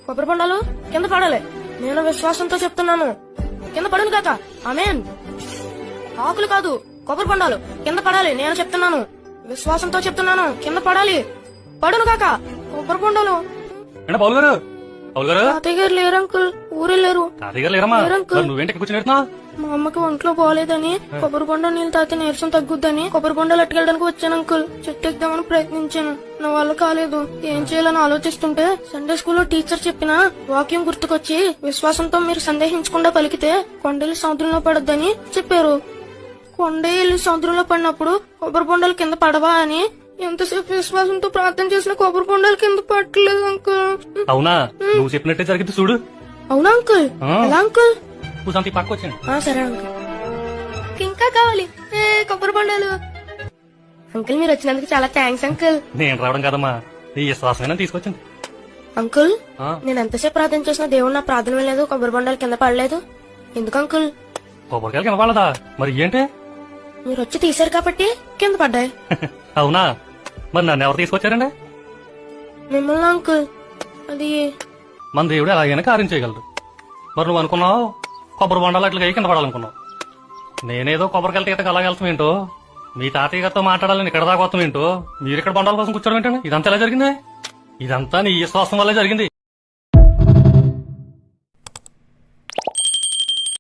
కొబ్బరి బొండాలు కింద పడాలి. నేను విశ్వాసంతో చెప్తున్నాను, కింద పడును కాక. ఆమేన్. ఆకులు కాదు, కొబ్బరి బొండాలు కింద పడాలి. నేను చెప్తున్నాను, విశ్వాసంతో చెప్తున్నాను, కింద పడాలి. పడును కాక కొబ్బరి బొండాలు. పౌలు గారు, పౌలు గారు, తాతయ్య గారు లేరు అంకుల్, ఊరెళ్ళారు. తాతయ్య గారు లేరమ్మా? నువ్వేంటి కూర్చొని పెడుతున్నావు? మా అమ్మకి ఒంట్లో బాగాలేదని కొబ్బరి బొండ నీళ్ళు తాగితే నీరసం తగ్గుద్దని కొబ్బరి బొండలు అట్టుకెళ్ళడానికి వచ్చాను అంకుల్. చెట్టు ఎక్కుదామని ప్రయత్నించాను, నా వల్ల కాలేదు. ఏం చేయాలని ఆలోచిస్తుంటే సండే స్కూల్లో టీచర్ చెప్పిన వాక్యం గుర్తుకొచ్చి, విశ్వాసంతో మీరు సందేహించకుండా పలికితే కొండలు సముద్రంలో పడొద్దని చెప్పారు. కొండలు సముద్రంలో పడినప్పుడు కొబ్బరి బొండలు కింద పడవా అని ఎంతసేపు విశ్వాసంతో ప్రార్థన చేసిన కొబ్బరి బొండలు కింద పట్టలేదు అంకుల్. అవునా? నువ్వు చెప్పినట్టే జరిగింది చూడు. అవునా అంకుల్? ఎలా అంకుల్? పక్క వచ్చాను. సరే అంకుల్. ఇంకా కావాలి కొబ్బరి బొండాలు. అంకుల్ మీరు వచ్చినందుకు చాలా థ్యాంక్స్ అంకుల్. నేను రావడం కదమ్మా, నీ విశ్వాసమైనా తీసుకొచ్చింది. అంకుల్ నేను ఎంతసేపు ప్రార్థన చేసినా దేవుడు నా ప్రార్థన వినలేదు, కొబ్బరి బొండాలు కింద పడలేదు. ఎందుకు అంకుల్? కొబ్బరికాయలు కింద పడదా? మరి ఏంటి? మీరు వచ్చి తీశారు కాబట్టి కింద పడ్డాయి. అవునా? మరి నన్ను ఎవరు తీసుకొచ్చారండి? మిమ్మల్ని అంకుల్. అది మన దేవుడు ఎలాగైనా కార్యం చేయగలరు. మరి నువ్వు అనుకున్నావు కొబ్బరి బొండాలు అట్లా కింద పడాలనుకున్నావు. నేనేదో కొబ్బరికాయలు తీతకు అలాగ వెళ్తాం ఏంటో, మీ తాతయ్య గారితో మాట్లాడాలని ఇక్కడ దాకా వస్తాం ఏంటో, మీరు ఇక్కడ బొండాల కోసం కూర్చోడం ఏంటండి? ఇదంతా ఎలా జరిగింది? ఇదంతా నీ విశ్వాసం వల్లే జరిగింది.